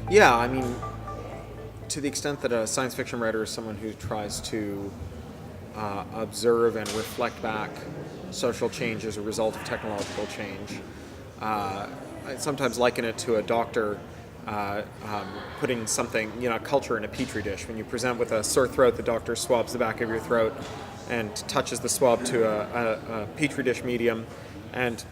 Yeah, I mean, to the extent that a science fiction writer is someone who tries to observe and reflect back social change as a result of technological change, I sometimes liken it to a doctor putting something, culture in a petri dish. When you present with a sore throat, the doctor swabs the back of your throat and touches the swab to a petri dish medium and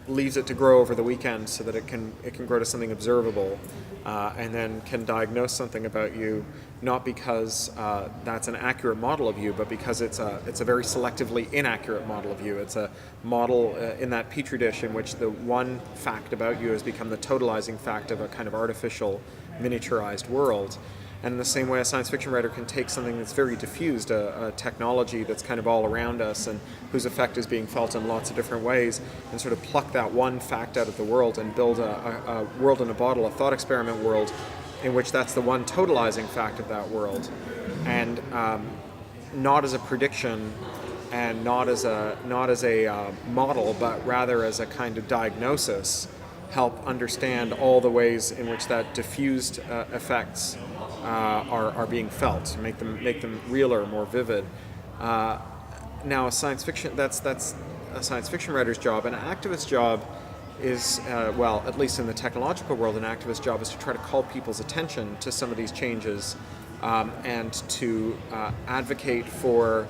leaves it to grow over the weekend so that it can grow to something observable, and then can diagnose something about you, not because that's an accurate model of you, but because it's a very selectively inaccurate model of you. It's a model in that petri dish in which the one fact about you has become the totalizing fact of a kind of artificial, miniaturized world. And in the same way, a science fiction writer can take something that's very diffused, a technology that's kind of all around us and whose effect is being felt in lots of different ways, and sort of pluck that one fact out of the world and build a world in a bottle, a thought experiment world, in which that's the one totalizing fact of that world. And not as a prediction and not as a model, but rather as a kind of diagnosis, help understand all the ways in which that diffused effects are being felt, make them realer, more vivid. Now, a science fiction that's a science fiction writer's job. An activist's job is, at least in the technological world, an activist's job is to try to call people's attention to some of these changes, and to advocate for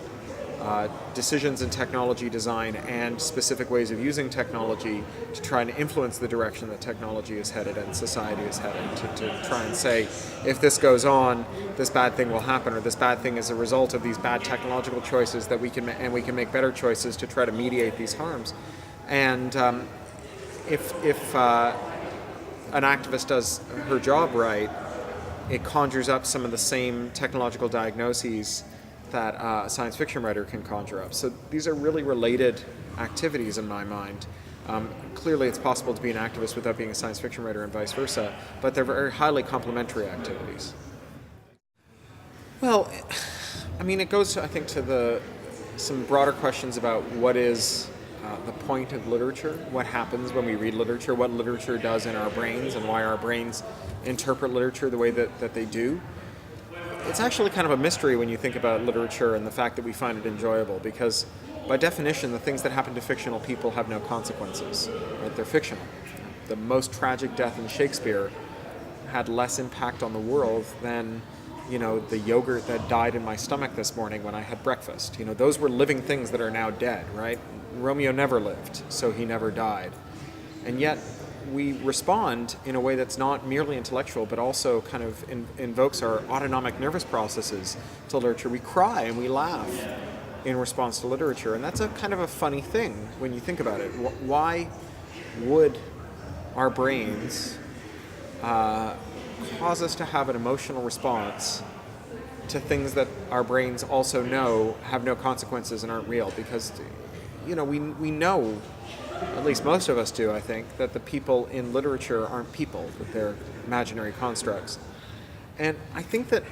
decisions in technology design and specific ways of using technology to try and influence the direction that technology is headed and society is headed, to try and say, if this goes on, this bad thing will happen, or this bad thing is a result of these bad technological choices that we can make better choices to try to mediate these harms. And if an activist does her job right, it conjures up some of the same technological diagnoses that a science fiction writer can conjure up. So these are really related activities in my mind. Clearly it's possible to be an activist without being a science fiction writer and vice versa, but they're very highly complementary activities. Well, I mean, it goes, I think, to some broader questions about what is the point of literature, what happens when we read literature, what literature does in our brains, and why our brains interpret literature the way that they do. It's actually kind of a mystery when you think about literature and the fact that we find it enjoyable, because by definition, the things that happen to fictional people have no consequences. Right? They're fictional. The most tragic death in Shakespeare had less impact on the world than, the yogurt that died in my stomach this morning when I had breakfast. Those were living things that are now dead, right? Romeo never lived, so he never died. And yet, we respond in a way that's not merely intellectual, but also kind of invokes our autonomic nervous processes to literature. We cry and we laugh in response to literature, and that's a kind of a funny thing when you think about it. Why would our brains cause us to have an emotional response to things that our brains also know have no consequences and aren't real? Because, we know, at least most of us do, I think, that the people in literature aren't people, that they're imaginary constructs. And I think that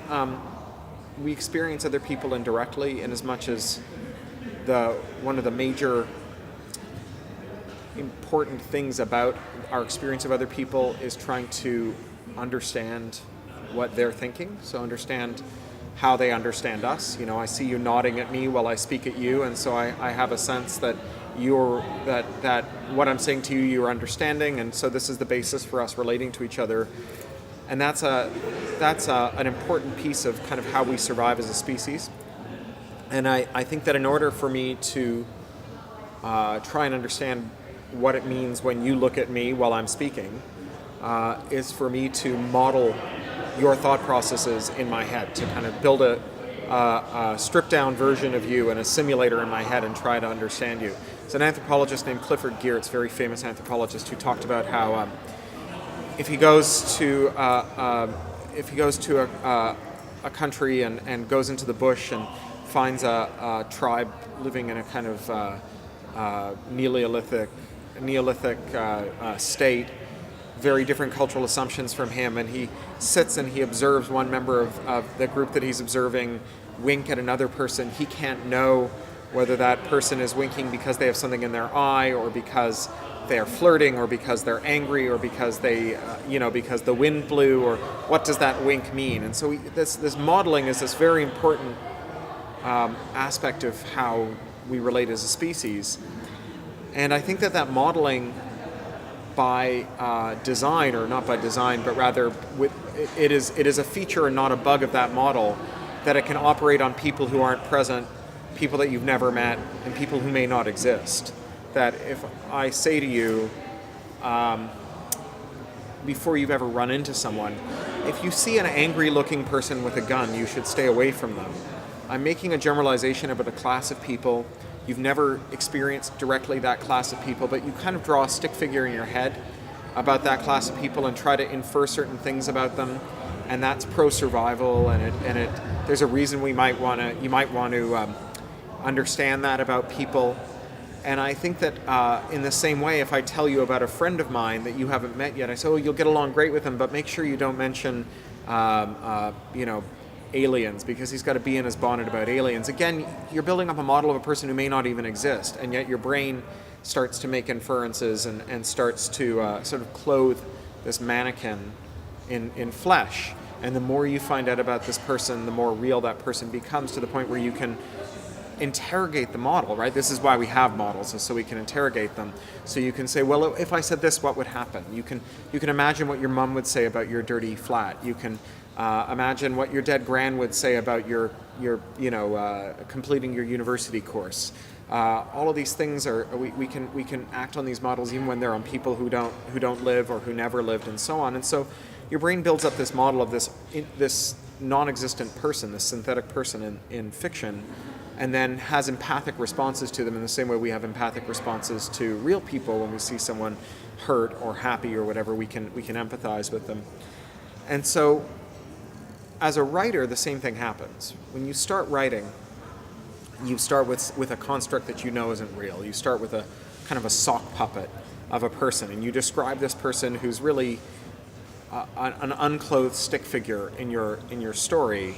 we experience other people indirectly, in as much as one of the major important things about our experience of other people is trying to understand what they're thinking, so understand how they understand us. I see you nodding at me while I speak at you, and so I have a sense that that what I'm saying to you, you're understanding, and so this is the basis for us relating to each other. And that's an important piece of kind of how we survive as a species. And I think that in order for me to try and understand what it means when you look at me while I'm speaking, is for me to model your thought processes in my head, to kind of build a stripped-down version of you and a simulator in my head and try to understand you. There's an anthropologist named Clifford Geertz, very famous anthropologist, who talked about how if he goes to a country and goes into the bush and finds a tribe living in a kind of Neolithic state, very different cultural assumptions from him, and he sits and he observes one member of the group that he's observing wink at another person. He can't know whether that person is winking because they have something in their eye, or because they are flirting, or because they're angry, or because they, because the wind blew, or what does that wink mean? And so this modeling is this very important aspect of how we relate as a species. And I think that modeling by design, or not by design, but rather it is a feature and not a bug of that model, that it can operate on people who aren't present, people that you've never met, and people who may not exist. That if I say to you, before you've ever run into someone, if you see an angry-looking person with a gun, you should stay away from them. I'm making a generalization about a class of people. You've never experienced directly that class of people, but you kind of draw a stick figure in your head about that class of people and try to infer certain things about them, and that's pro-survival, and there's a reason you might want to understand that about people. And I think that in the same way, if I tell you about a friend of mine that you haven't met yet, I say, oh, you'll get along great with him, but make sure you don't mention, aliens, because he's got to be in his bonnet about aliens. Again, you're building up a model of a person who may not even exist, and yet your brain starts to make inferences and starts to sort of clothe this mannequin in flesh. And the more you find out about this person, the more real that person becomes, to the point where you can interrogate the model, right? This is why we have models, is so we can interrogate them. So you can say, well, if I said this, what would happen? You can imagine what your mom would say about your dirty flat. You can imagine what your dead gran would say about your completing your university course. All of these things we can act on these models even when they're on people who don't live or who never lived, and so on. And so your brain builds up this model of this non-existent person, this synthetic person in fiction, and then has empathic responses to them in the same way we have empathic responses to real people. When we see someone hurt or happy or whatever, we can empathize with them. And so as a writer, the same thing happens. When you start writing, you start with a construct that you know isn't real. You start with a kind of a sock puppet of a person, and you describe this person who's really an unclothed stick figure in your story.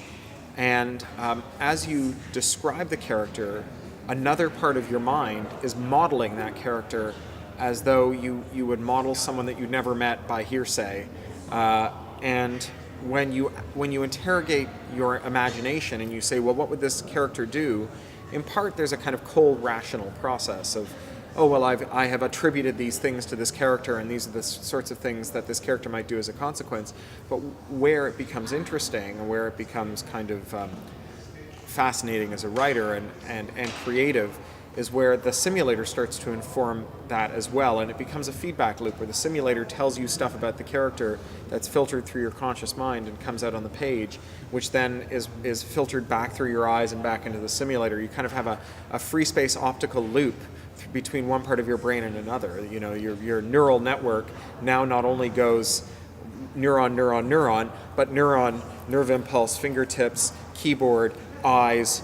And as you describe the character, another part of your mind is modeling that character as though you would model someone that you'd never met by hearsay. And when you interrogate your imagination and you say, well, what would this character do? In part, there's a kind of cold, rational process of, oh, well, I have attributed these things to this character, and these are the sorts of things that this character might do as a consequence. But where it becomes interesting, and where it becomes kind of fascinating as a writer and creative, is where the simulator starts to inform that as well, and it becomes a feedback loop where the simulator tells you stuff about the character that's filtered through your conscious mind and comes out on the page, which then is filtered back through your eyes and back into the simulator. You kind of have a free space optical loop between one part of your brain and another. You know, your neural network now not only goes neuron, neuron, neuron, but neuron, nerve impulse, fingertips, keyboard, eyes,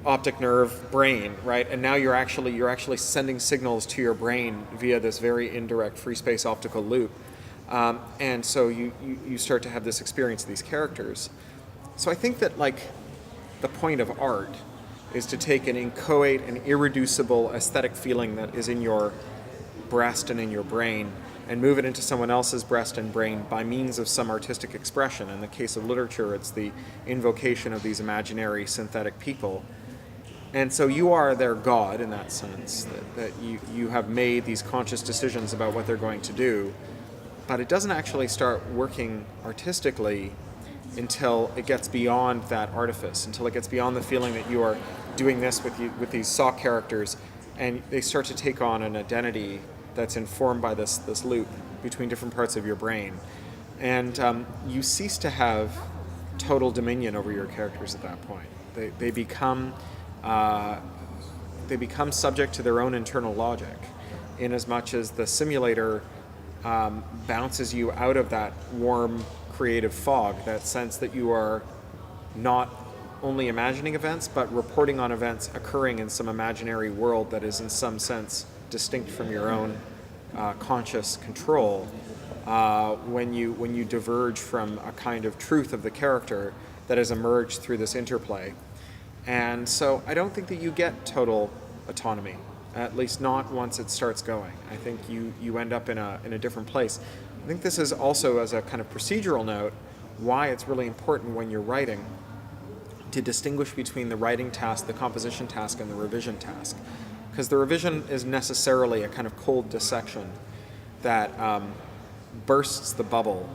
optic nerve, brain, right? And now you're actually sending signals to your brain via this very indirect free space optical loop. And so you start to have this experience of these characters. So I think that, like, the point of art is to take an inchoate and irreducible aesthetic feeling that is in your breast and in your brain and move it into someone else's breast and brain by means of some artistic expression. In the case of literature, it's the invocation of these imaginary synthetic people. And so you are their god in that sense, that you have made these conscious decisions about what they're going to do, but it doesn't actually start working artistically until it gets beyond that artifice, until it gets beyond the feeling that you are doing this with these sock characters, and they start to take on an identity that's informed by this loop between different parts of your brain. And you cease to have total dominion over your characters at that point. They become subject to their own internal logic, in as much as the simulator bounces you out of that warm creative fog, that sense that you are not only imagining events, but reporting on events occurring in some imaginary world that is in some sense distinct from your own conscious control. When you diverge from a kind of truth of the character that has emerged through this interplay. And so I don't think that you get total autonomy, at least not once it starts going. I think you end up in a different place. I think this is also, as a kind of procedural note, why it's really important when you're writing to distinguish between the writing task, the composition task, and the revision task. Because the revision is necessarily a kind of cold dissection that bursts the bubble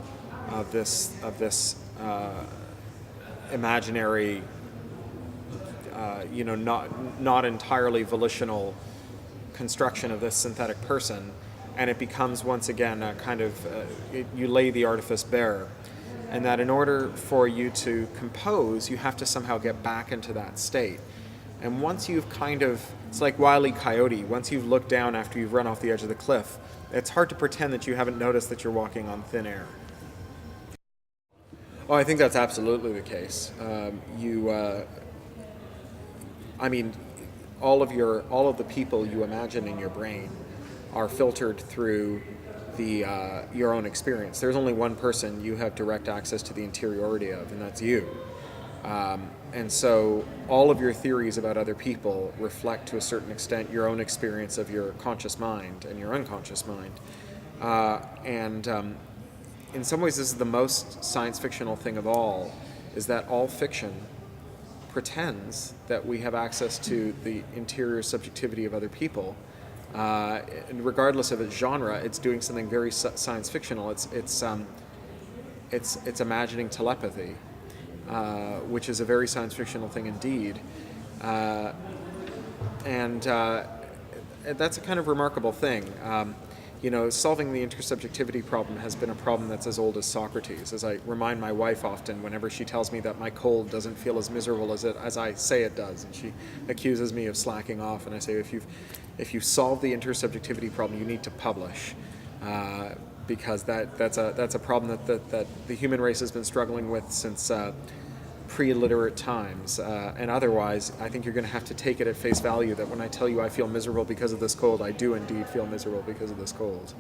of this imaginary, not entirely volitional construction of this synthetic person, and it becomes once again a kind of you lay the artifice bare, and that in order for you to compose, you have to somehow get back into that state. And once you've it's like Wile E. Coyote, once you've looked down after you've run off the edge of the cliff, it's hard to pretend that you haven't noticed that you're walking on thin air. Oh, I think that's absolutely the case. All of the people you imagine in your brain are filtered through your own experience. There's only one person you have direct access to the interiority of, and that's you. And so all of your theories about other people reflect to a certain extent your own experience of your conscious mind and your unconscious mind. In some ways, this is the most science fictional thing of all, is that all fiction pretends that we have access to the interior subjectivity of other people. And regardless of its genre, it's doing something very science fictional. It's imagining telepathy, which is a very science fictional thing indeed. And that's a kind of remarkable thing. Solving the intersubjectivity problem has been a problem that's as old as Socrates. As I remind my wife often, whenever she tells me that my cold doesn't feel as miserable as I say it does, and she accuses me of slacking off, and I say, if you solve the intersubjectivity problem, you need to publish, because that's a problem that the human race has been struggling with since pre-literate times, and otherwise, I think you're going to have to take it at face value that when I tell you I feel miserable because of this cold, I do indeed feel miserable because of this cold.